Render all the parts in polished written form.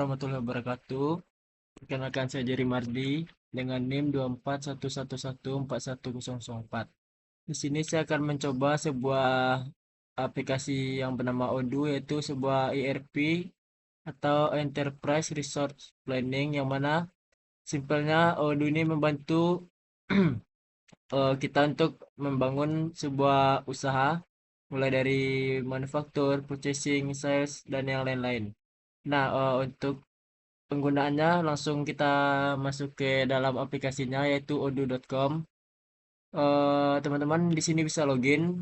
Warahmatullahi wabarakatuh. Perkenalkan saya Jerry Mardi dengan NIM 24111414004. Di sini saya akan mencoba sebuah aplikasi yang bernama Odoo, yaitu sebuah ERP atau Enterprise Resource Planning, yang mana simpelnya Odoo ini membantu kita untuk membangun sebuah usaha mulai dari manufaktur, purchasing, sales, dan yang lain-lain. Nah, untuk penggunaannya langsung kita masuk ke dalam aplikasinya, yaitu odoo.com. Teman-teman di sini bisa login.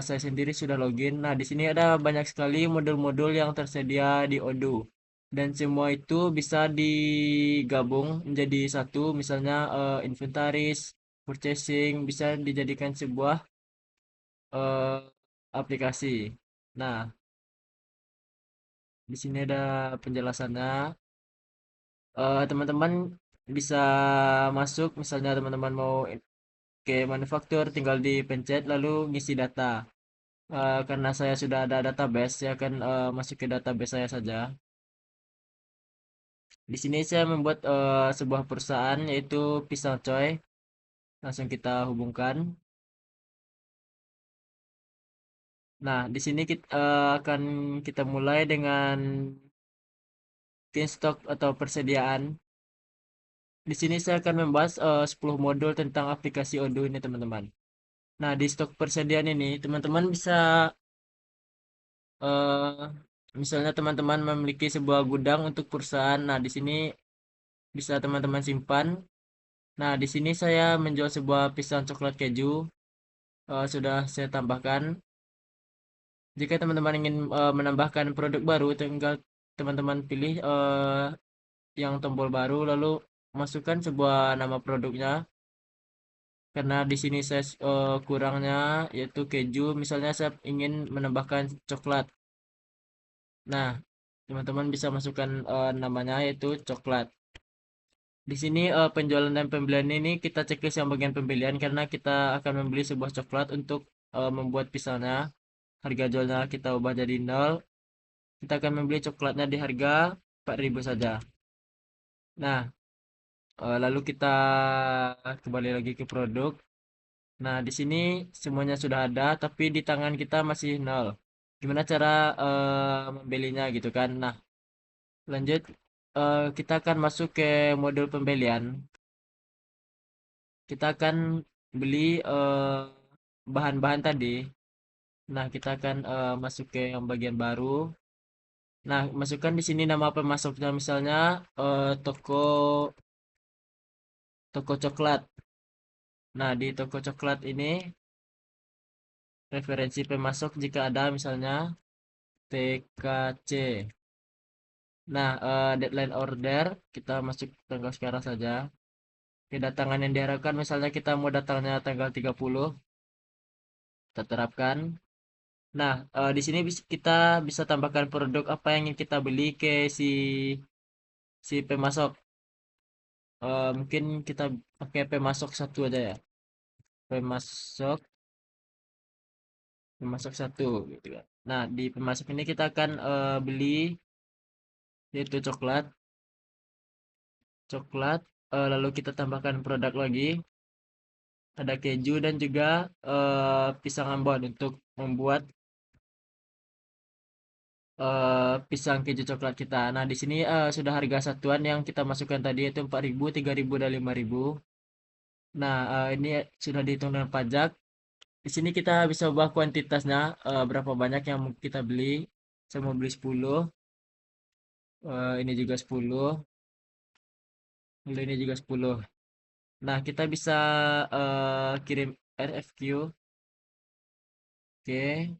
Saya sendiri sudah login. Nah, di sini ada banyak sekali modul-modul yang tersedia di Odoo. Dan semua itu bisa digabung menjadi satu, misalnya inventaris, purchasing, bisa dijadikan sebuah eh, aplikasi. Nah, di sini ada penjelasannya. Teman-teman bisa masuk, misalnya teman-teman mau ke manufaktur, tinggal dipencet lalu ngisi data. Karena saya sudah ada database, saya akan masuk ke database saya saja. Di sini saya membuat sebuah perusahaan, yaitu Pisang Coy. Langsung kita hubungkan. Nah, di sini kita akan kita mulai dengan pin stock atau persediaan. Di sini saya akan membahas 10 modul tentang aplikasi Odoo ini, teman-teman. Nah, di stok persediaan ini, teman-teman bisa eh misalnya teman-teman memiliki sebuah gudang untuk perusahaan. Nah, di sini bisa teman-teman simpan. Nah, di sini saya menjual sebuah pisang coklat keju. Sudah saya tambahkan. Jika teman-teman ingin menambahkan produk baru, tinggal teman-teman pilih yang tombol baru, lalu masukkan sebuah nama produknya. Karena di sini saya kurangnya yaitu keju. Misalnya saya ingin menambahkan coklat. Nah, teman-teman bisa masukkan namanya yaitu coklat. Di sini penjualan dan pembelian ini kita checklist yang bagian pembelian, karena kita akan membeli sebuah coklat untuk membuat pisangnya. Harga jualnya kita ubah jadi nol. Kita akan membeli coklatnya di harga 4.000 saja. Nah, lalu kita kembali lagi ke produk. Nah, di sini semuanya sudah ada, tapi di tangan kita masih nol. Gimana cara membelinya gitu kan? Nah, lanjut, kita akan masuk ke modul pembelian. Kita akan beli bahan-bahan tadi. Nah, kita akan masuk ke yang bagian baru. Nah, masukkan di sini nama pemasoknya, misalnya toko toko coklat. Nah, di toko coklat ini referensi pemasok jika ada, misalnya TKC. Nah, deadline order kita masuk tanggal sekarang saja. Kedatangan yang diharapkan, misalnya kita mau datangnya tanggal 30, kita terapkan. Nah, di sini kita bisa tambahkan produk apa yang ingin kita beli ke si pemasok. Mungkin kita pakai pemasok satu aja ya. Pemasok, pemasok satu gitu kan. Nah, di pemasok ini kita akan beli yaitu coklat, coklat. Lalu kita tambahkan produk lagi. Ada keju dan juga pisang ambon untuk membuat pisang keju coklat kita. Nah, di sini sudah harga satuan yang kita masukkan tadi, yaitu 4.000, 3.000, dan 5.000. Nah, ini sudah dihitung dengan pajak. Di sini kita bisa ubah kuantitasnya, berapa banyak yang mau kita beli. Saya mau beli 10, ini juga 10, lalu ini juga 10. Nah, kita bisa kirim RFQ. Oke.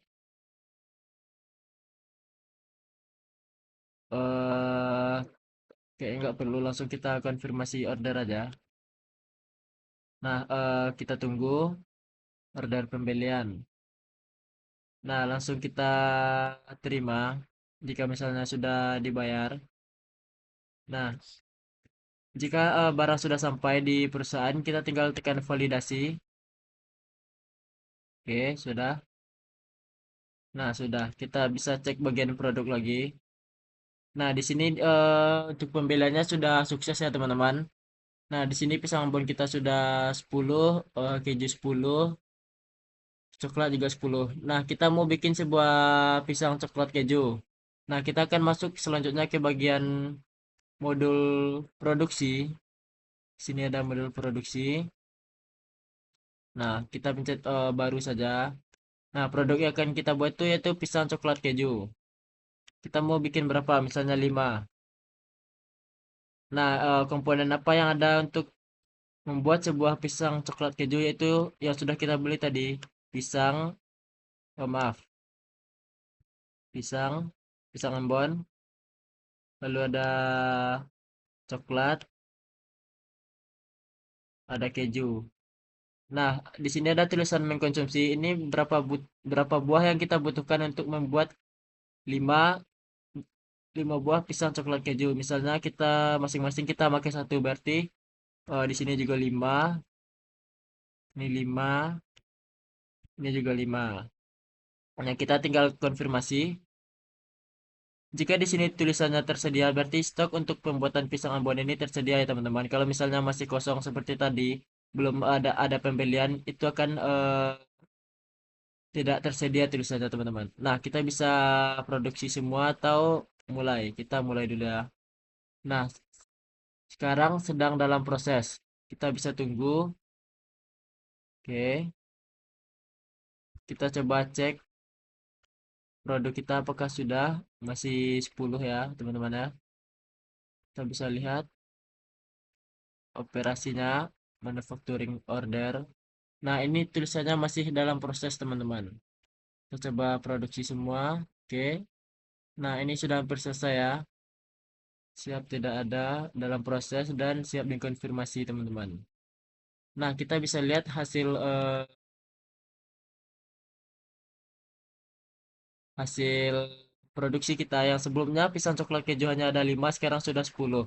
eh Kayaknya nggak perlu, langsung kita konfirmasi order aja. Nah, kita tunggu order pembelian. Nah, langsung kita terima jika misalnya sudah dibayar. Nah, jika barang sudah sampai di perusahaan, kita tinggal tekan validasi. Oke, sudah. Nah, sudah. Kita bisa cek bagian produk lagi. Nah, di sini untuk pembeliannya sudah sukses ya teman-teman. Nah, di sini pisang ambon kita sudah 10, keju 10, coklat juga 10. Nah, kita mau bikin sebuah pisang coklat keju. Nah, kita akan masuk selanjutnya ke bagian modul produksi. Sini ada modul produksi. Nah, kita pencet baru saja. Nah, produk yang akan kita buat itu yaitu pisang coklat keju. Kita mau bikin berapa? Misalnya 5. Nah, komponen apa yang ada untuk membuat sebuah pisang coklat keju yaitu yang sudah kita beli tadi. Pisang, maaf, pisang, pisang ambon, lalu ada coklat, ada keju. Nah, di sini ada tulisan mengkonsumsi. Ini berapa buah yang kita butuhkan untuk membuat 5 5 buah pisang coklat keju. Misalnya kita masing-masing kita pakai satu berarti di sini juga 5, ini 5, ini juga 5. Nah, kita tinggal konfirmasi. Jika di sini tulisannya tersedia, berarti stok untuk pembuatan pisang ambon ini tersedia ya teman-teman. Kalau misalnya masih kosong seperti tadi, belum ada pembelian, itu akan tidak tersedia tulisannya teman-teman. Nah, kita bisa produksi semua atau mulai. Kita mulai dulu ya. Nah, sekarang sedang dalam proses. Kita bisa tunggu. Oke, kita coba cek produk kita apakah sudah masih 10 ya, teman-teman ya. Kita bisa lihat operasinya, manufacturing order. Nah, ini tulisannya masih dalam proses, teman-teman. Kita coba produksi semua. Oke. Nah, ini sudah hampir selesai ya. Siap tidak ada dalam proses dan siap dikonfirmasi, teman-teman. Nah, kita bisa lihat hasil produksi kita yang sebelumnya pisang coklat keju hanya ada 5, sekarang sudah 10.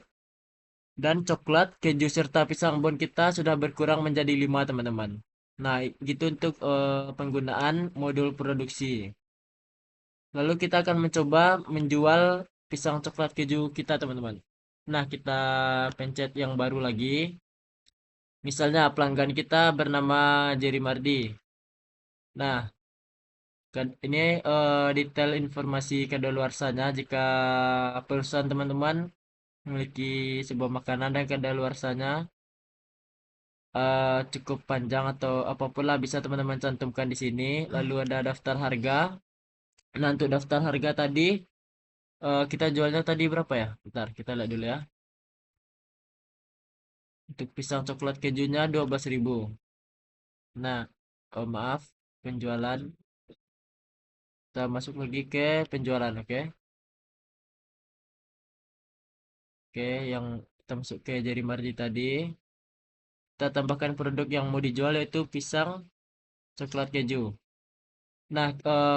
Dan coklat, keju serta pisang bon kita sudah berkurang menjadi 5 teman-teman. Nah, gitu untuk penggunaan modul produksi. Lalu kita akan mencoba menjual pisang coklat keju kita, teman-teman. Nah, kita pencet yang baru lagi. Misalnya pelanggan kita bernama Jerry Mardi. Nah, ini detail informasi kadaluarsanya jika perusahaan teman-teman memiliki sebuah makanan dan kadaluarsanya cukup panjang atau apapun lah bisa teman-teman cantumkan di sini. Lalu ada daftar harga. Nah, untuk daftar harga tadi kita jualnya tadi berapa ya? Bentar, kita lihat dulu ya. Untuk pisang coklat kejunya 12.000. Nah, maaf, penjualan. Kita masuk lagi ke penjualan, oke? Oke, yang kita masuk ke jari marji tadi. Kita tambahkan produk yang mau dijual yaitu pisang coklat keju. Nah,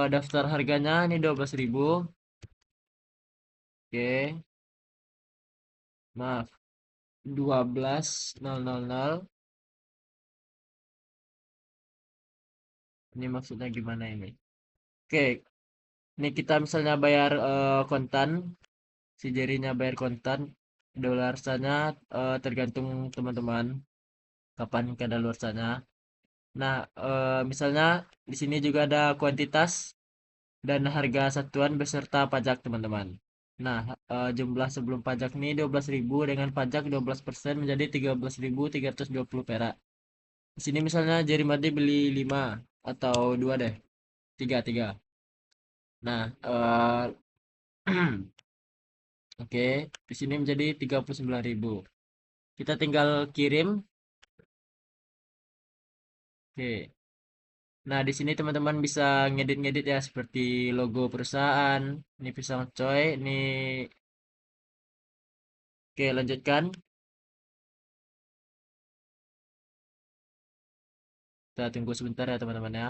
daftar harganya ini 12.000. Oke, maaf. 12.000. Ini maksudnya gimana ini? Oke, ini kita misalnya bayar kontan, si jarinya bayar kontan, kadaluarsanya tergantung teman-teman kapan kadaluarsanya. Nah, misalnya di sini juga ada kuantitas dan harga satuan beserta pajak, teman-teman. Nah, jumlah sebelum pajak ini 12.000 dengan pajak 12% menjadi 13.320 perak. Di sini misalnya Jerry Madi beli 5 atau 2 deh. 3 3. Nah, oke, di sini menjadi 39.000. Kita tinggal kirim. Oke. Nah, di sini teman-teman bisa ngedit-ngedit ya seperti logo perusahaan. Ini pisang coy, ini oke, lanjutkan. Kita tunggu sebentar ya teman-teman ya.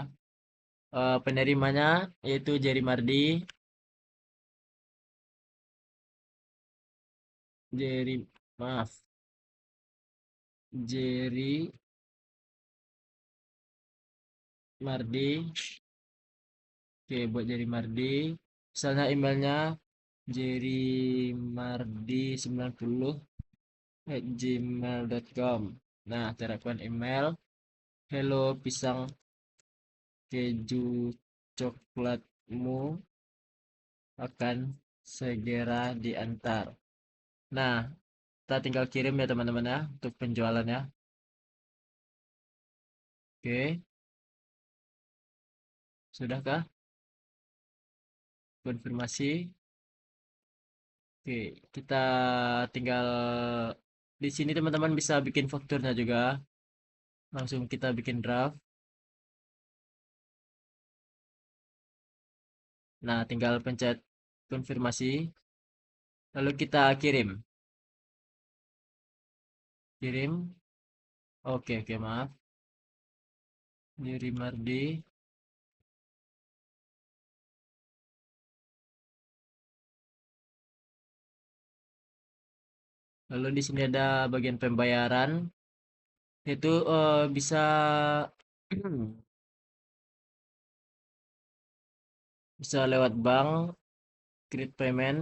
Penerimanya yaitu Jerry Mardi. Jerry, maaf, Jerry Mardi. Oke, buat Jerry Mardi. Misalnya emailnya jerimardi90@gmail.com. Nah, terapkan email. Hello pisang keju coklatmu akan segera diantar. Nah, kita tinggal kirim ya teman-teman ya untuk penjualannya. Oke, sudahkah? Konfirmasi. Oke, kita tinggal di sini teman-teman bisa bikin fakturnya juga. Langsung kita bikin draft. Nah, tinggal pencet konfirmasi. Lalu kita kirim. Kirim. Oke, oke, maaf. Yuri Mardi. Lalu di sini ada bagian pembayaran. Itu bisa bisa lewat bank, kredit payment.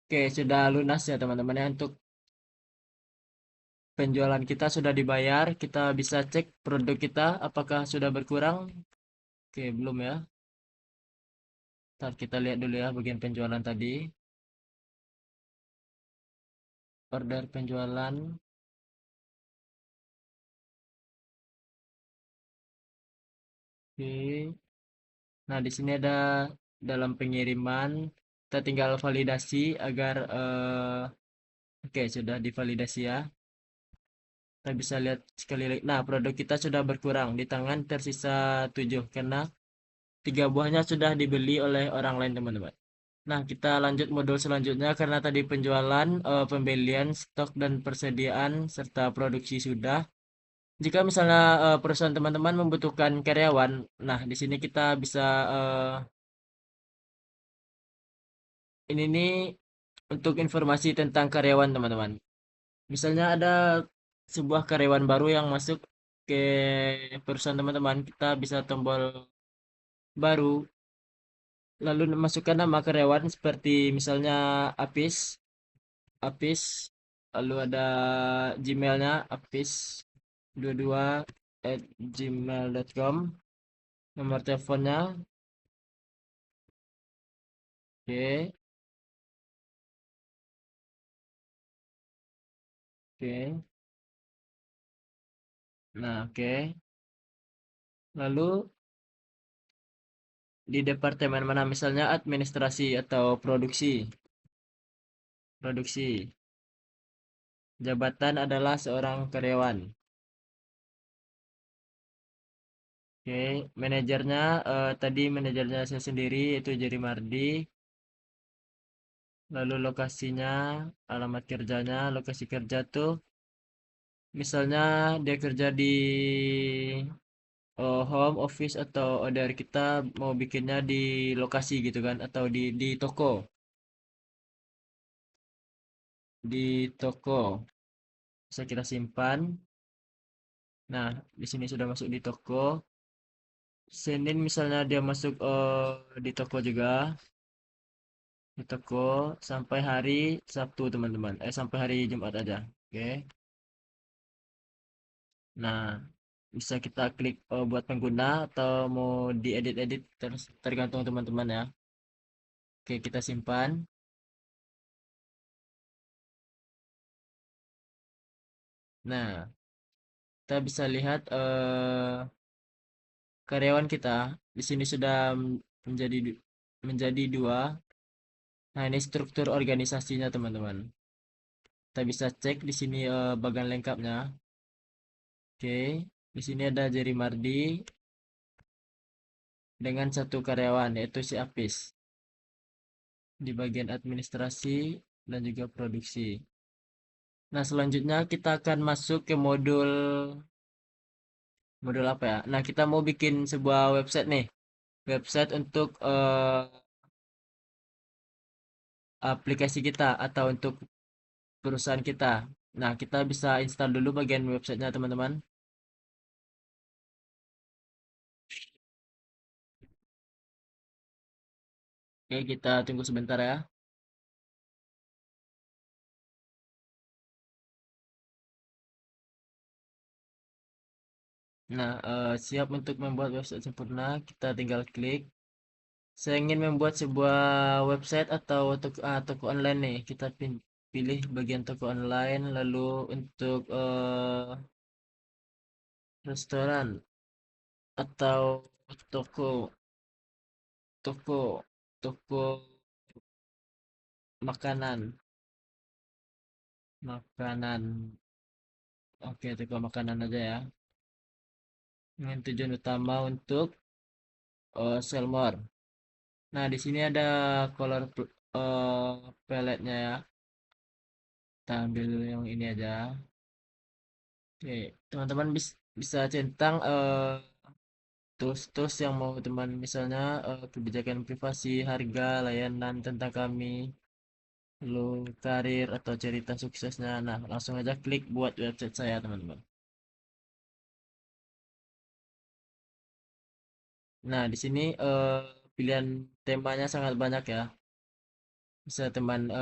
Oke, sudah lunas ya teman-teman ya untuk penjualan kita sudah dibayar. Kita bisa cek produk kita apakah sudah berkurang. Oke, belum ya. Ntar kita lihat dulu ya bagian penjualan tadi. Order penjualan. Oke. Nah, di sini ada dalam pengiriman. Kita tinggal validasi agar oke, sudah divalidasi ya. Kita bisa lihat sekali lagi. Nah, produk kita sudah berkurang. Di tangan tersisa 7 karena 3 buahnya sudah dibeli oleh orang lain, teman-teman. Nah, kita lanjut modul selanjutnya karena tadi penjualan, pembelian, stok dan persediaan serta produksi sudah. Jika misalnya perusahaan teman-teman membutuhkan karyawan, nah di sini kita bisa ini nih untuk informasi tentang karyawan teman-teman. Misalnya ada sebuah karyawan baru yang masuk ke perusahaan teman-teman, kita bisa tombol baru, lalu masukkan nama karyawan seperti misalnya Apis, Apis, lalu ada Gmailnya apis22@gmail.com, nomor teleponnya, oke, oke, nah oke, lalu di departemen mana misalnya administrasi atau produksi, produksi, jabatan adalah seorang karyawan. Oke, manajernya tadi manajernya saya sendiri yaitu Jerry Mardi. Lalu lokasinya, alamat kerjanya, lokasi kerja tuh misalnya dia kerja di home office atau dari kita mau bikinnya di lokasi gitu kan atau di toko, di toko. Bisa kita simpan. Nah, di sini sudah masuk di toko. Senin misalnya dia masuk di toko juga, di toko sampai hari Sabtu teman-teman. Sampai hari Jumat aja. Oke. Nah, bisa kita klik buat pengguna atau mau diedit-edit tergantung teman-teman ya. Oke, kita simpan. Nah, kita bisa lihat karyawan kita di sini sudah menjadi dua. Nah, ini struktur organisasinya teman-teman. Kita bisa cek di sini bagian lengkapnya. Oke, di sini ada Jerry Mardi dengan satu karyawan yaitu si Apis di bagian administrasi dan juga produksi. Nah, selanjutnya kita akan masuk ke modul modul apa ya? Nah, kita mau bikin sebuah website nih. Website untuk aplikasi kita atau untuk perusahaan kita. Nah, kita bisa install dulu bagian websitenya, teman-teman. Oke, kita tunggu sebentar ya. Nah, siap untuk membuat website sempurna, kita tinggal klik. Saya ingin membuat sebuah website atau toko online nih. Kita pilih bagian toko online, lalu untuk restoran atau toko toko toko makanan makanan. Oke, toko makanan aja ya. Dengan tujuan utama untuk sell more. Nah, di sini ada color palette-nya ya. Kita ambil yang ini aja. Oke, teman-teman bisa centang tools-tools yang mau teman, misalnya kebijakan privasi, harga, layanan tentang kami, lalu karir atau cerita suksesnya. Nah, langsung aja klik buat website saya, teman-teman. Nah, di sini pilihan temanya sangat banyak ya. Bisa teman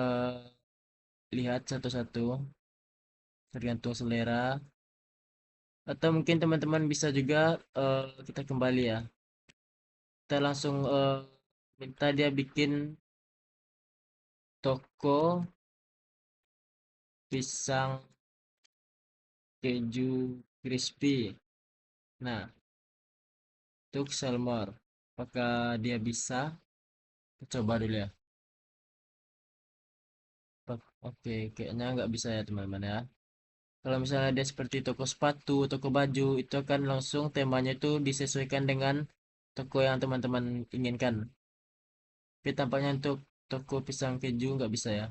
lihat satu-satu tergantung selera. Atau mungkin teman-teman bisa juga kita kembali ya. Kita langsung minta dia bikin toko pisang keju crispy. Nah, untuk Selmor. Apakah dia bisa? Kita coba dulu ya. Oke, kayaknya nggak bisa ya teman-teman ya. Kalau misalnya dia seperti toko sepatu, toko baju, itu akan langsung temanya itu disesuaikan dengan toko yang teman-teman inginkan. Tapi tampaknya untuk toko pisang keju nggak bisa ya.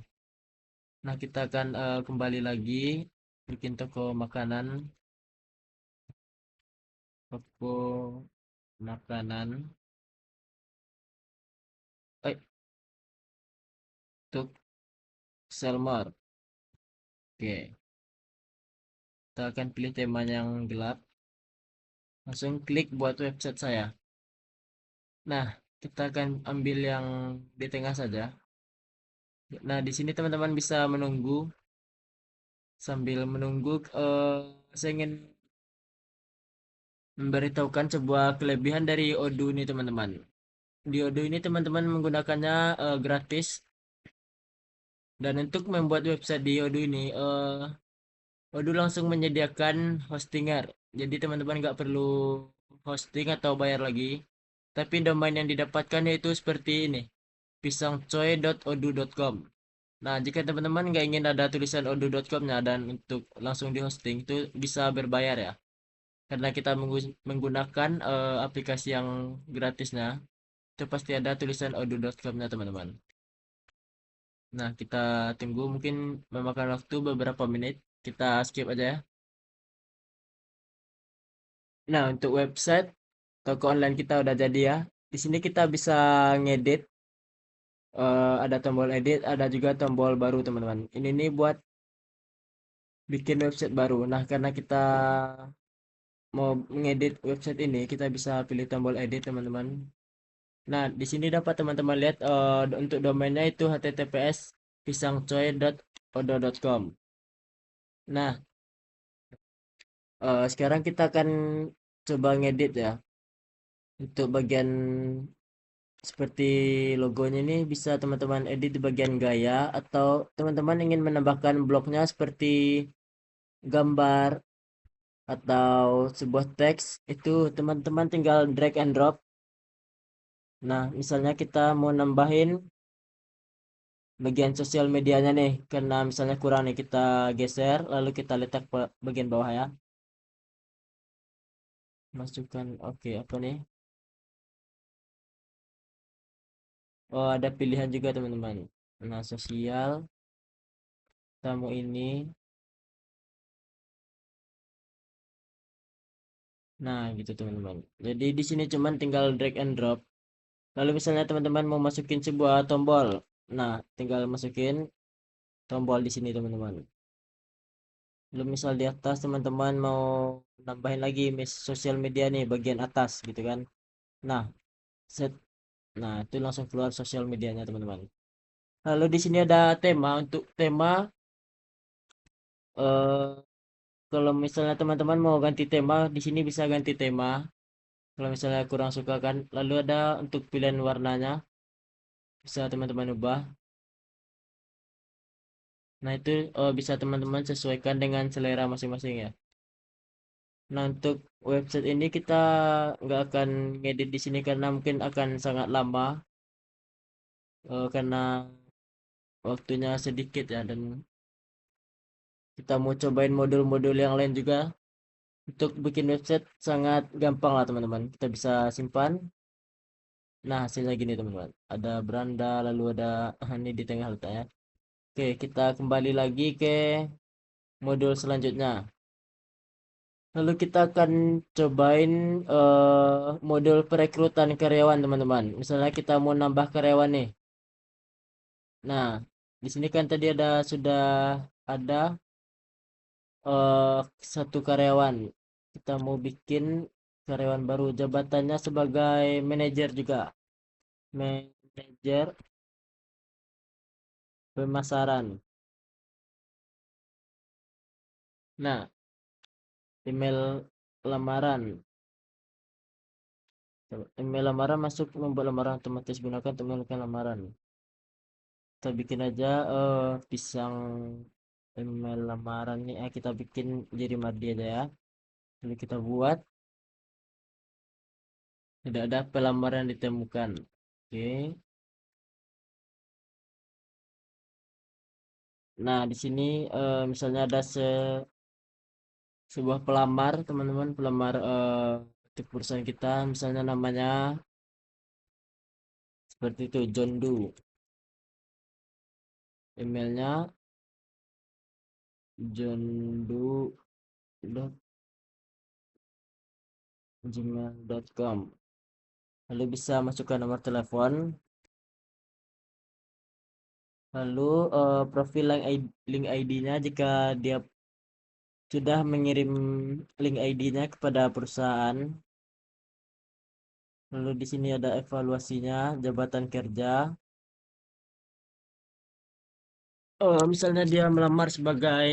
Nah, kita akan kembali lagi bikin toko makanan, toko makanan, untuk Selmor. Oke, kita akan pilih tema yang gelap. Langsung klik buat website saya. Nah, kita akan ambil yang di tengah saja. Nah, di sini teman-teman bisa menunggu. Sambil menunggu, saya ingin memberitahukan sebuah kelebihan dari Odoo ini teman-teman. Di Odoo ini teman-teman menggunakannya gratis. Dan untuk membuat website di Odoo ini, Odoo langsung menyediakan hostinger. Jadi teman-teman nggak perlu hosting atau bayar lagi. Tapi domain yang didapatkan yaitu seperti ini, pisangcoy.odoo.com. Nah, jika teman-teman nggak ingin ada tulisan odoo.com-nya dan untuk langsung di hosting itu bisa berbayar ya. Karena kita menggunakan aplikasi yang gratisnya, itu pasti ada tulisan odoo.com-nya teman-teman. Nah, kita tunggu mungkin memakan waktu beberapa menit. Kita skip aja ya. Nah, untuk website toko online kita udah jadi ya. Di sini kita bisa ngedit, ada tombol edit, ada juga tombol baru teman-teman. Ini nih buat bikin website baru. Nah, karena kita mau mengedit website ini, kita bisa pilih tombol edit teman-teman. Nah, di sini dapat teman-teman lihat untuk domainnya itu https pisangcoy.odo.com. Nah, sekarang kita akan coba ngedit ya. Untuk bagian seperti logonya ini bisa teman-teman edit di bagian gaya atau teman-teman ingin menambahkan bloknya seperti gambar atau sebuah teks itu teman-teman tinggal drag and drop. Nah, misalnya kita mau nambahin bagian sosial medianya nih karena misalnya kurang nih kita geser lalu kita letak bagian bawah ya. Masukkan oke apa nih? Oh, ada pilihan juga teman-teman. Nah, sosial tamu ini. Nah, gitu teman-teman. Jadi di sini cuman tinggal drag and drop. Lalu misalnya teman-teman mau masukin sebuah tombol. Nah, tinggal masukin tombol di sini teman-teman. Lalu misal di atas teman-teman mau nambahin lagi sosial media nih bagian atas gitu kan. Nah, set Nah, itu langsung keluar sosial medianya, teman-teman. Lalu di sini ada tema. Untuk tema, eh, kalau misalnya teman-teman mau ganti tema, di sini bisa ganti tema. Kalau misalnya kurang suka kan, lalu ada untuk pilihan warnanya, bisa teman-teman ubah. Nah, itu bisa teman-teman sesuaikan dengan selera masing-masing ya. Nah, untuk website ini kita nggak akan ngedit di sini karena mungkin akan sangat lama, karena waktunya sedikit ya, dan kita mau cobain modul-modul yang lain juga. Untuk bikin website sangat gampang lah teman-teman. Kita bisa simpan. Nah, hasilnya gini teman-teman. Ada beranda, lalu ada ini di tengah letaknya. Oke, kita kembali lagi ke modul selanjutnya. Lalu kita akan cobain modul perekrutan karyawan teman-teman. Misalnya kita mau nambah karyawan nih. Nah, di sini kan tadi sudah ada eh satu karyawan. Kita mau bikin karyawan baru, jabatannya sebagai manajer juga. Manajer pemasaran. Nah, email lamaran. Email lamaran masuk, membuat lamaran otomatis, gunakan untuk melakukan lamaran. Kita bikin aja pisang email lamaran nih. Kita bikin jadi Mardi aja ya. Lalu kita buat, tidak ada pelamar yang ditemukan. Oke. Nah, di sini misalnya ada sebuah pelamar, teman-teman, pelamar untuk perusahaan kita, misalnya namanya seperti itu, John Doe. Emailnya johndoe@gmail.com. Lalu bisa masukkan nomor telepon, lalu profil link ID-nya jika dia sudah mengirim link ID-nya kepada perusahaan. Lalu di sini ada evaluasinya, jabatan kerja. Misalnya dia melamar sebagai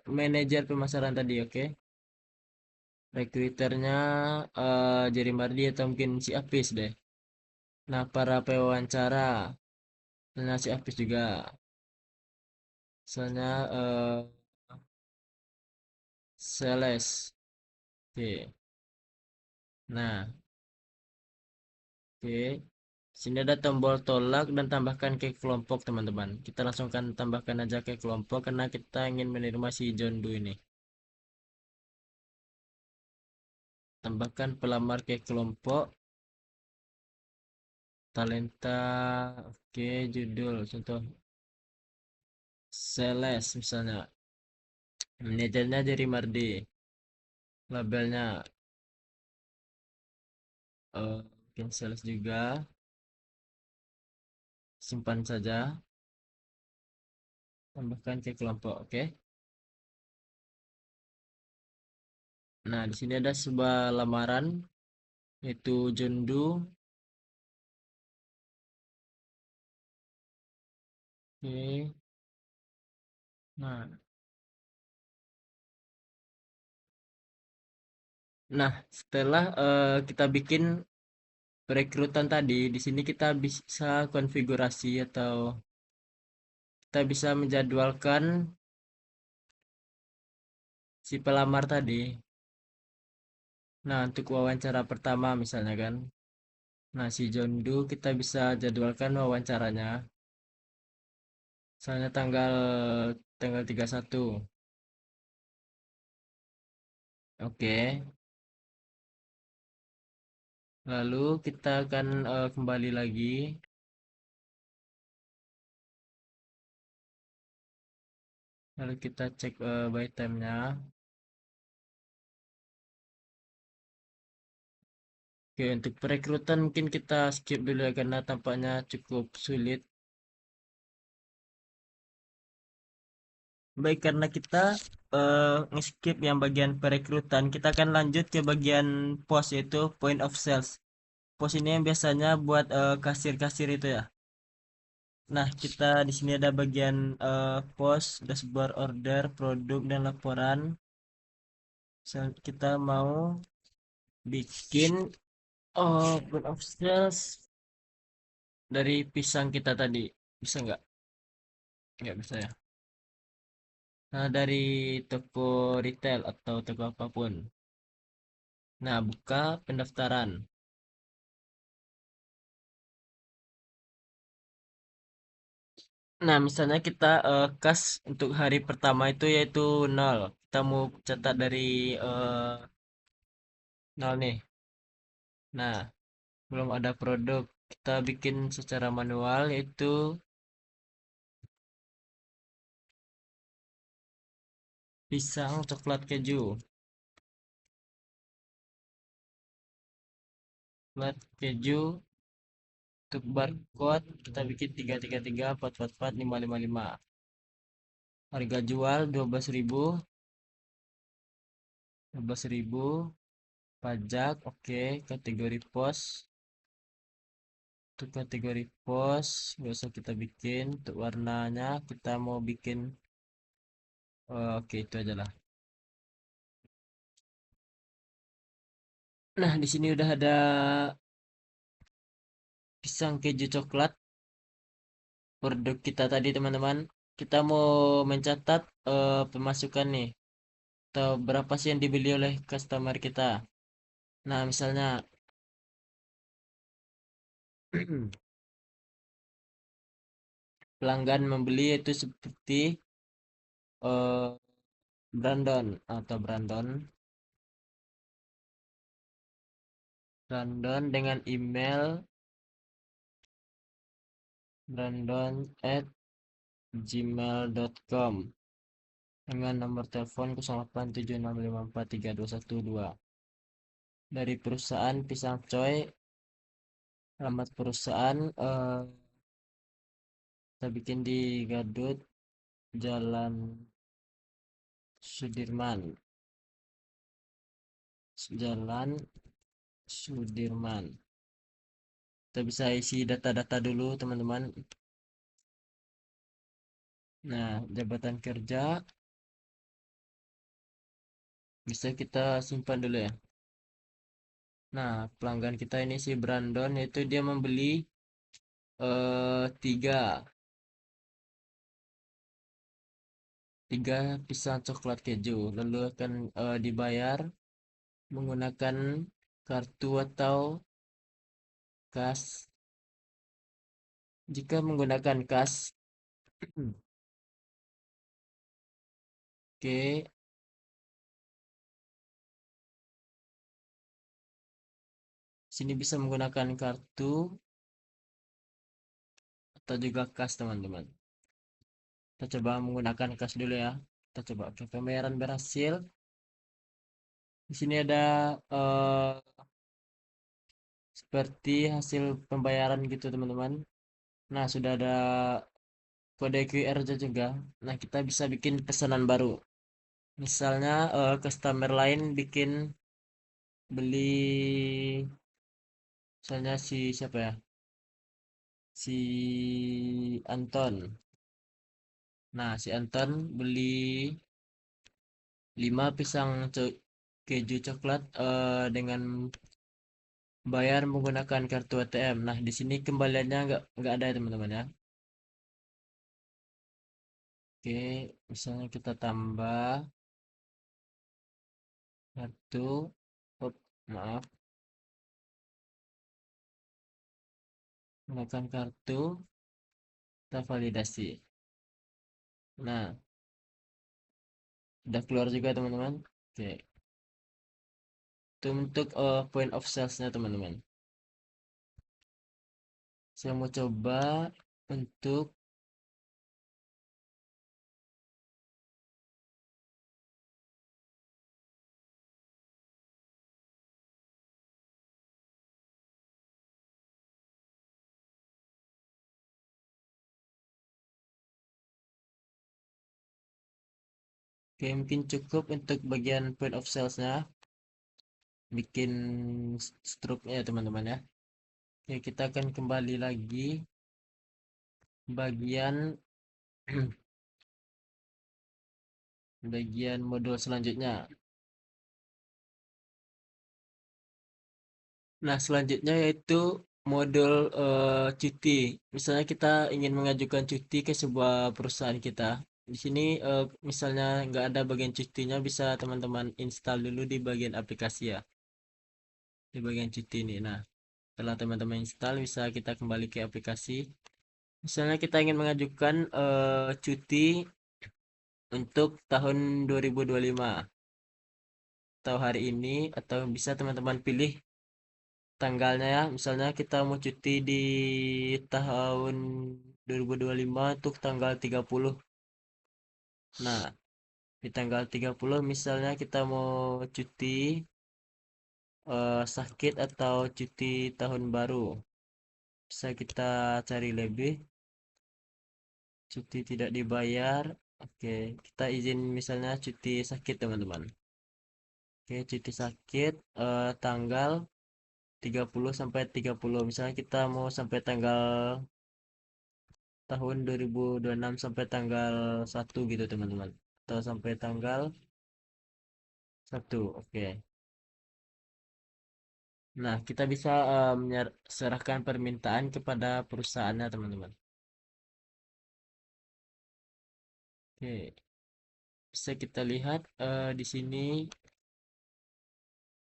manajer pemasaran tadi, oke. Recruiternya Jerry Mardi atau mungkin si Apis deh. Nah, para pewawancara, misalnya si Apis juga. Misalnya sales. Oke. Nah, oke. Sini ada tombol tolak dan tambahkan ke kelompok, teman-teman. Kita langsungkan tambahkan aja ke kelompok karena kita ingin menerima si John Doe ini. Tambahkan pelamar ke kelompok. Talenta, oke, judul, contoh sales misalnya. Manajernya dari Mardi. Labelnya mungkin sales juga. Simpan saja. Tambahkan ke kelompok, oke. Nah, di sini ada sebuah lamaran yaitu John Doe. Oke. Nah, nah, setelah kita bikin perekrutan tadi, di sini kita bisa konfigurasi atau kita bisa menjadwalkan si pelamar tadi. Nah, untuk wawancara pertama misalnya kan. Nah, si John Doe kita bisa jadwalkan wawancaranya. Misalnya tanggal tanggal 31. Oke. Lalu kita akan kembali lagi. Lalu kita cek by time-nya. Oke, untuk perekrutan mungkin kita skip dulu ya karena tampaknya cukup sulit. Baik, karena kita nge-skip yang bagian perekrutan, kita akan lanjut ke bagian post yaitu point of sales. pos ini yang biasanya buat kasir-kasir itu ya. Nah, kita di sini ada bagian pos, dashboard order, produk dan laporan. Kita mau bikin open of sales dari pisang kita tadi. Bisa nggak? Nggak bisa ya. Nah, dari toko retail atau toko apapun. Nah, buka pendaftaran. Nah, misalnya kita kas untuk hari pertama itu yaitu nol. Kita mau catat dari eh, nol nih. Nah, belum ada produk. Kita bikin secara manual yaitu pisang coklat keju. Coklat keju untuk barcode kita bikin 333 444 555. Harga jual 12.000 pajak oke. Kategori pos untuk kategori pos nggak usah kita bikin. Untuk warnanya kita mau bikin oke itu aja lah. Nah, di sini udah ada pisang keju coklat produk kita tadi teman-teman. Kita mau mencatat pemasukan nih atau berapa sih yang dibeli oleh customer kita. Nah, misalnya pelanggan membeli itu seperti eh, Brandon atau Brandon dengan email brandon@gmail.com dengan nomor telepon 0876543212 dari perusahaan Pisang Coy. Alamat perusahaan kita bikin di Gadut Jalan Sudirman. Jalan Sudirman. Kita bisa isi data-data dulu teman-teman. Nah, jabatan kerja bisa kita simpan dulu ya. Nah, pelanggan kita ini si Brandon yaitu dia membeli tiga tiga pisang coklat keju. Lalu akan dibayar menggunakan kartu atau kas. Jika menggunakan kas, oke, sini bisa menggunakan kartu atau juga kas teman-teman. Kita coba menggunakan kas dulu ya. Kita coba oke, pembayaran berhasil. Di sini ada seperti hasil pembayaran gitu teman-teman. Nah, sudah ada kode QR juga. Nah, kita bisa bikin pesanan baru. Misalnya customer lain bikin beli misalnya si siapa ya? Si Anton. Nah, si Anton beli 5 pisang keju coklat dengan bayar menggunakan kartu ATM. Nah, di sini kembaliannya nggak ada ya teman-teman ya. Oke, misalnya kita tambah kartu. Oh, maaf, menggunakan kartu kita validasi. Nah, udah keluar juga teman-teman. Oke, itu untuk point of sales-nya teman-teman. Saya mau coba untuk oke, mungkin cukup untuk bagian point of sales-nya. Bikin struknya ya teman-teman ya. Oke, kita akan kembali lagi bagian bagian modul selanjutnya. Nah, selanjutnya yaitu modul cuti. Misalnya kita ingin mengajukan cuti ke sebuah perusahaan kita. Di sini misalnya nggak ada bagian cutinya, bisa teman-teman install dulu di bagian aplikasi ya, di bagian cuti ini. Nah, setelah teman-teman install, bisa kita kembali ke aplikasi. Misalnya kita ingin mengajukan cuti untuk tahun 2025 atau hari ini, atau bisa teman-teman pilih tanggalnya ya. Misalnya kita mau cuti di tahun 2025 untuk tanggal 30. Nah, di tanggal 30 misalnya kita mau cuti sakit atau cuti tahun baru. Bisa kita cari lebih, cuti tidak dibayar. Oke, kita izin misalnya cuti sakit teman-teman. Oke, cuti sakit tanggal 30 sampai 30. Misalnya kita mau sampai tanggal tahun 2026 sampai tanggal 1 gitu teman-teman. Atau sampai tanggal 1. Oke. Nah, kita bisa serahkan permintaan kepada perusahaannya teman-teman. Oke. Bisa kita lihat di sini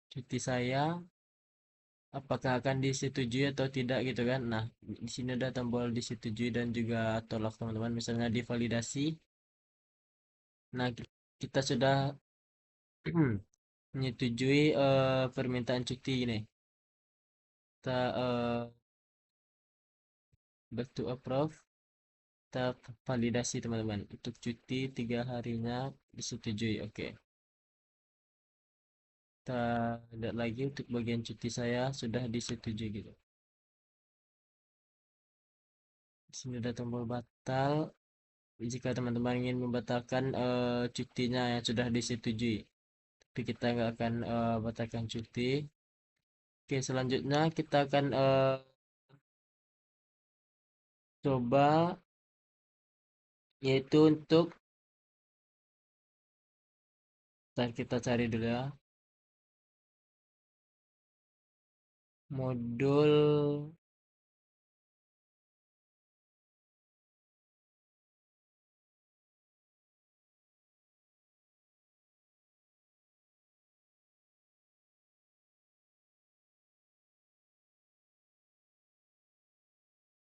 cuti saya apakah akan disetujui atau tidak gitu kan. Nah, di sini ada tombol disetujui dan juga tolak teman-teman. Misalnya divalidasi. Nah, kita sudah menyetujui permintaan cuti ini. Kita back to approve, kita validasi teman-teman untuk cuti 3 harinya disetujui. Oke, kita lihat lagi untuk bagian cuti saya sudah disetujui gitu. Di sini ada tombol batal jika teman-teman ingin membatalkan cutinya yang sudah disetujui, tapi kita nggak akan batalkan cuti. Oke, selanjutnya kita akan coba yaitu untuk, ntar kita cari dulu ya, modul.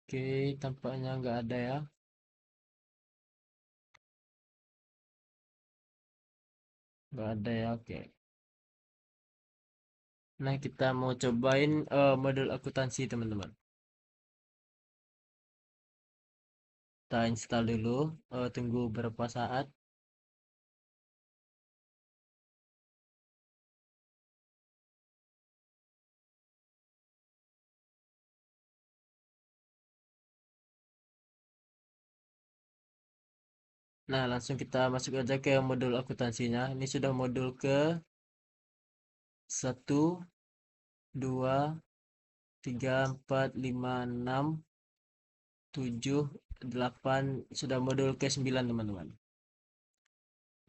Oke, tampaknya nggak ada ya. Nggak ada ya, oke. Nah, kita mau cobain modul akuntansi, teman-teman. Kita install dulu, tunggu beberapa saat. Nah, langsung kita masuk aja ke modul akuntansinya. Ini sudah modul ke 1, 2, 3, 4, 5, 6, 7, 8. Sudah modul ke 9 teman-teman.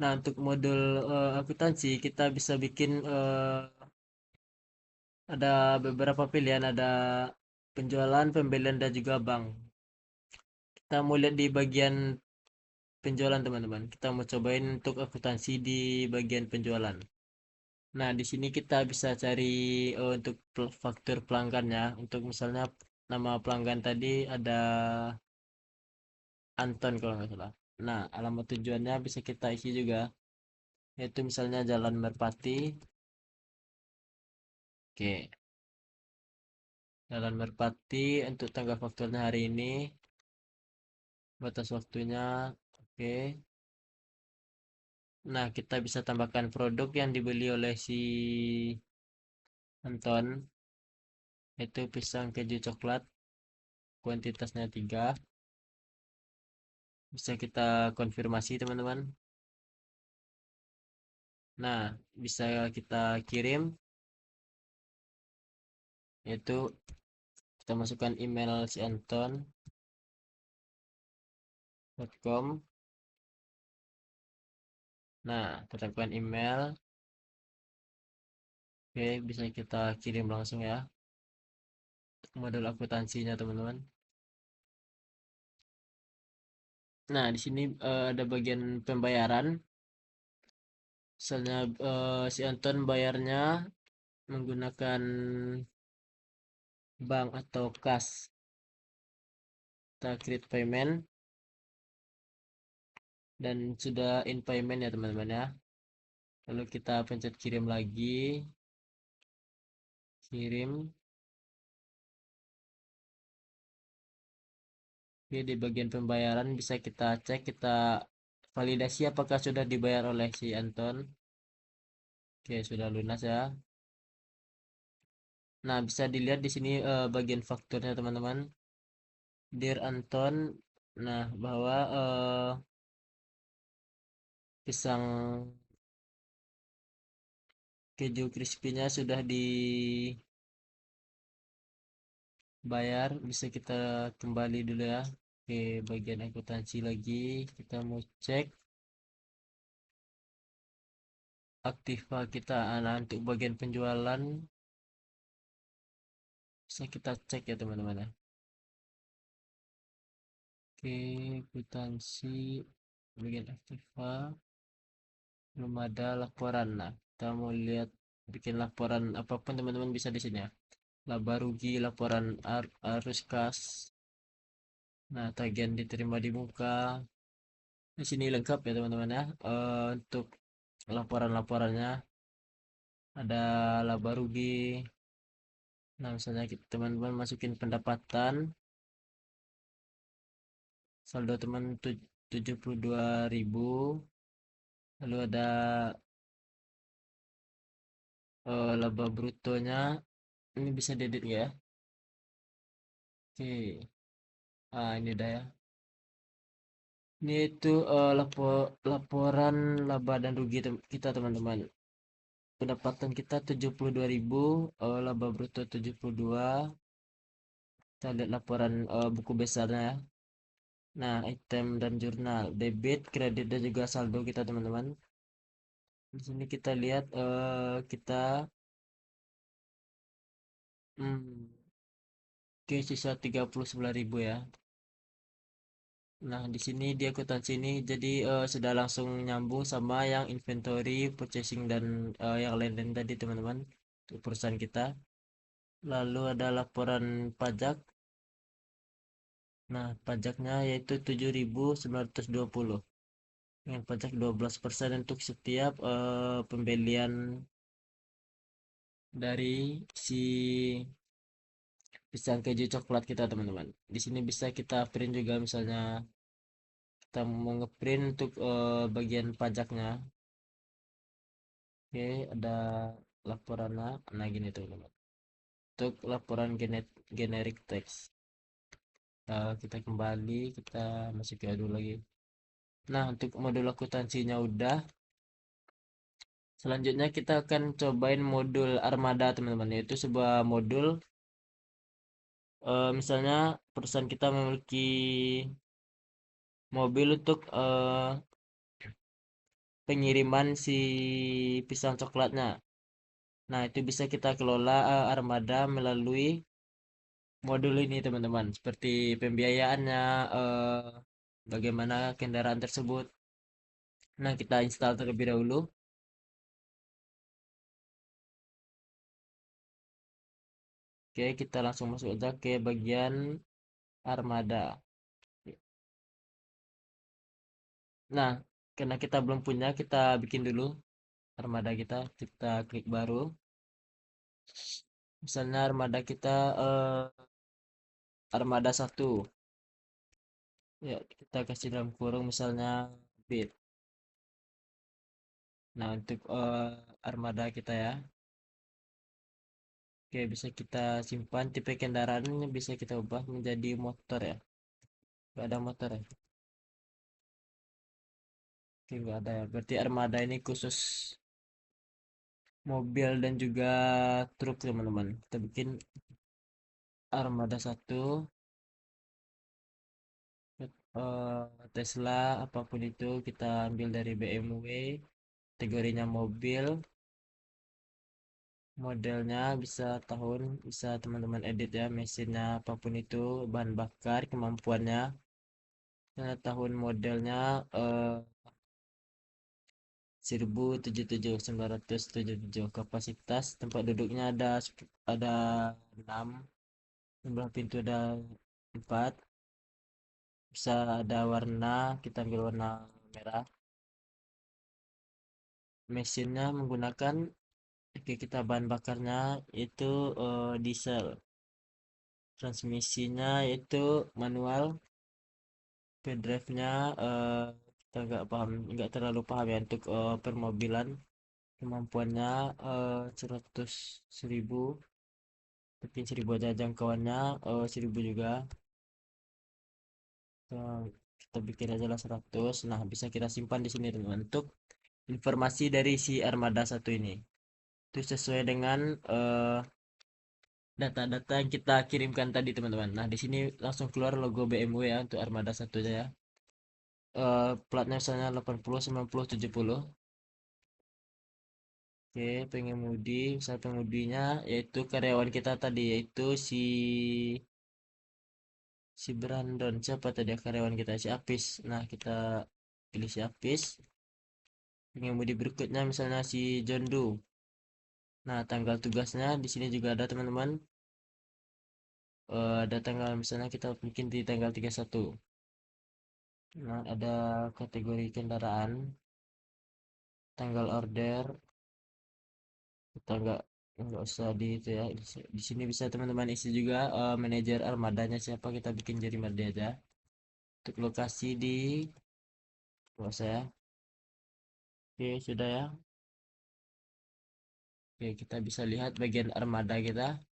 Nah, untuk modul akuntansi, kita bisa bikin ada beberapa pilihan. Ada penjualan, pembelian, dan juga bank. Kita mau lihat di bagian penjualan teman-teman. Kita mau cobain untuk akuntansi di bagian penjualan. Nah, di sini kita bisa cari untuk faktur pelanggannya. Untuk misalnya nama pelanggan tadi ada Anton kalau nggak salah. Nah, alamat tujuannya bisa kita isi juga. Yaitu misalnya Jalan Merpati. Oke, Jalan Merpati untuk tanggal fakturnya hari ini. Batas waktunya. Oke. Nah, kita bisa tambahkan produk yang dibeli oleh si Anton. Itu pisang keju coklat. Kuantitasnya 3. Bisa kita konfirmasi teman-teman. Nah, bisa kita kirim, yaitu Kita masukkan email si Anton.com. Nah, tetapkan email. Oke, bisa kita kirim langsung ya modul akuntansinya teman-teman. Nah, di sini ada bagian pembayaran. Misalnya si Anton bayarnya menggunakan bank atau kas. Kita create payment dan sudah in payment ya teman-teman ya. Lalu kita pencet kirim lagi. Kirim. Oke, di bagian pembayaran bisa kita cek, kita validasi apakah sudah dibayar oleh si Anton. Oke, sudah lunas ya. Nah, bisa dilihat di sini bagian fakturnya teman-teman. Dear Anton, nah bahwa pisang keju crispy-nya sudah dibayar, bisa kita kembali dulu ya. Oke, bagian akuntansi lagi, kita mau cek aktiva kita. Nah, untuk bagian penjualan bisa kita cek ya teman-teman ya. Oke, akuntansi bagian aktiva belum ada laporan. Nah, kita mau lihat bikin laporan apapun teman-teman bisa di sini ya. Laba rugi, laporan arus kas. Nah, tagihan diterima di muka. Di sini lengkap ya teman-teman ya. Untuk laporan-laporannya ada laba rugi. Nah, misalnya teman-teman masukin pendapatan, saldo teman 72.000. Lalu ada laba brutonya. Ini bisa diedit nggak ya? Oke. Ah, ini udah ya. Ini itu laporan laba dan rugi kita teman-teman. Pendapatan kita 72.000, laba bruto 72. Kita lihat laporan buku besarnya ya. Nah, item dan jurnal, debit, kredit dan juga saldo kita teman-teman. Di sini kita lihat kita hmm, oke sisa 39.000 ya. Nah, di sini di akuntansi ini jadi sudah langsung nyambung sama yang inventory, purchasing dan yang lain-lain tadi teman-teman untuk perusahaan kita. Lalu ada laporan pajak. Nah, pajaknya yaitu 7.920 dengan pajak 12% untuk setiap pembelian dari si pisang keju coklat kita teman-teman. Di sini bisa kita print juga misalnya kita mau ngeprint untuk bagian pajaknya. Oke, ada laporannya. Nah, gini teman-teman. Untuk laporan generic text. Kita kembali, kita masuk ke dulu lagi. Nah, untuk modul akuntansinya udah. Selanjutnya kita akan cobain modul armada teman-teman. Yaitu sebuah modul misalnya perusahaan kita memiliki mobil untuk pengiriman si pisang coklatnya. Nah, itu bisa kita kelola armada melalui modul ini teman-teman. Seperti pembiayaannya, bagaimana kendaraan tersebut. Nah, kita install terlebih dahulu. Oke, kita langsung masuk aja ke bagian armada. Nah, karena kita belum punya, kita bikin dulu armada kita. Kita klik baru. Misalnya armada kita armada satu. Ya, kita kasih dalam kurung misalnya bit. Nah, untuk armada kita ya. Oke, bisa kita simpan tipe kendaraan ini bisa kita ubah menjadi motor ya. Gak ada motor ya. Oke, gak ada ya. Berarti armada ini khusus mobil dan juga truk teman-teman. Kita bikin Armada satu, Tesla, apapun itu kita ambil dari BMW, kategorinya mobil, modelnya bisa tahun, bisa teman-teman edit ya, mesinnya apapun itu, bahan bakar, kemampuannya, tahun modelnya 1777, kapasitas tempat duduknya ada 6, jumlah pintu ada 4, bisa ada warna, kita ambil warna merah. Mesinnya menggunakan, oke, kita bahan bakarnya itu diesel. Transmisinya itu manual. Drive-nya kita nggak terlalu paham ya untuk permobilan. Kemampuannya 100.000, mungkin 1000 aja, jangkauannya 1000 juga. Eh, kita bikin aja lah 100. Nah, bisa kita simpan di sini teman, untuk informasi dari si Armada satu ini. Itu sesuai dengan data-data yang kita kirimkan tadi teman-teman. Nah, di sini langsung keluar logo BMW ya untuk Armada satu aja ya. Platnya misalnya 80, 90, 70. Oke, pengemudi, misal pengemudinya yaitu karyawan kita tadi, yaitu si Brandon, siapa tadi ya karyawan kita, si Apis. Nah, kita pilih si Apis. Pengemudi berikutnya misalnya si John Doe. Nah, tanggal tugasnya di sini juga ada teman-teman. Ada tanggal, misalnya kita bikin di tanggal 31. Nah, ada kategori kendaraan, tanggal order, kita nggak usah di itu ya. Di sini bisa teman-teman isi juga manajer armadanya siapa, kita bikin jadi Mardi aja. Untuk lokasi di, nggak usah ya. Oke, sudah ya. Oke, kita bisa lihat bagian armada kita.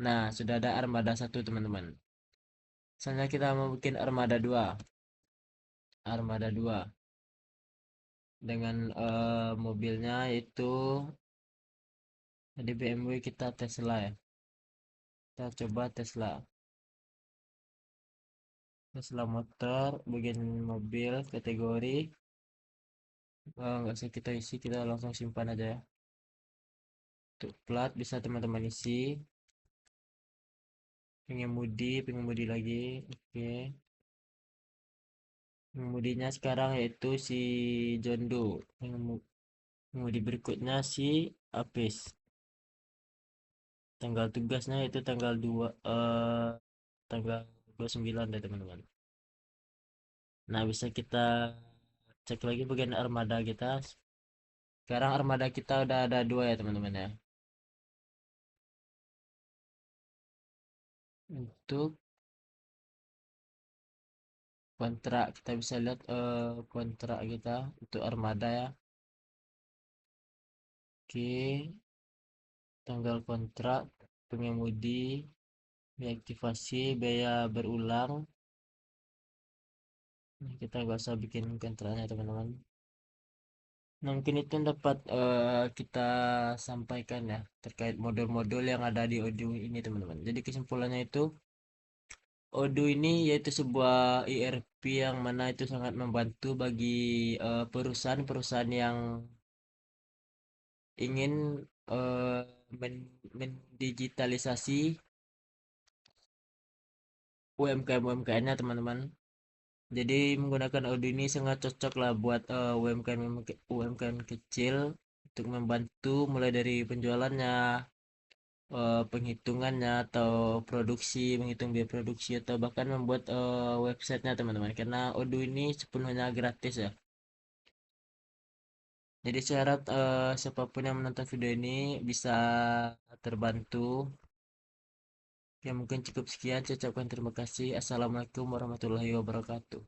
Nah, sudah ada armada satu teman-teman. Misalnya kita mau bikin armada 2, armada 2 dengan mobilnya itu di BMW, kita Tesla ya. Kita coba Tesla. Tesla motor, bagian mobil, kategori. Nggak usah kita isi, kita langsung simpan aja ya. Untuk plat bisa teman-teman isi. Pengemudi, pengemudi lagi. Oke. Pengemudinya sekarang yaitu si John Doe. Pengemudi berikutnya si Apis. Tanggal tugasnya itu tanggal 2, tanggal 29 deh teman-teman. Nah, bisa kita cek lagi bagian armada kita. Sekarang armada kita udah ada 2 ya teman-teman ya. Untuk kontrak kita bisa lihat kontrak kita untuk armada ya. Oke, tanggal kontrak, pengemudi, biaya aktivasi, biaya berulang. Nah, kita nggak usah bikin kontraknya teman-teman. Nah, mungkin itu yang dapat kita sampaikan ya terkait modul-modul yang ada di Odoo ini teman-teman. Jadi kesimpulannya itu, Odoo ini yaitu sebuah ERP yang mana itu sangat membantu bagi perusahaan-perusahaan yang ingin eh, mendigitalisasi UMKM-UMKM-nya teman-teman. Jadi menggunakan Odoo ini sangat cocok lah buat UMKM UMKM kecil, untuk membantu mulai dari penjualannya, penghitungannya atau produksi, menghitung biaya produksi, atau bahkan membuat websitenya teman-teman. Karena Odoo ini sepenuhnya gratis ya. Jadi saya harap siapapun yang menonton video ini bisa terbantu. Ya, mungkin cukup sekian. Saya ucapkan terima kasih. Assalamualaikum warahmatullahi wabarakatuh.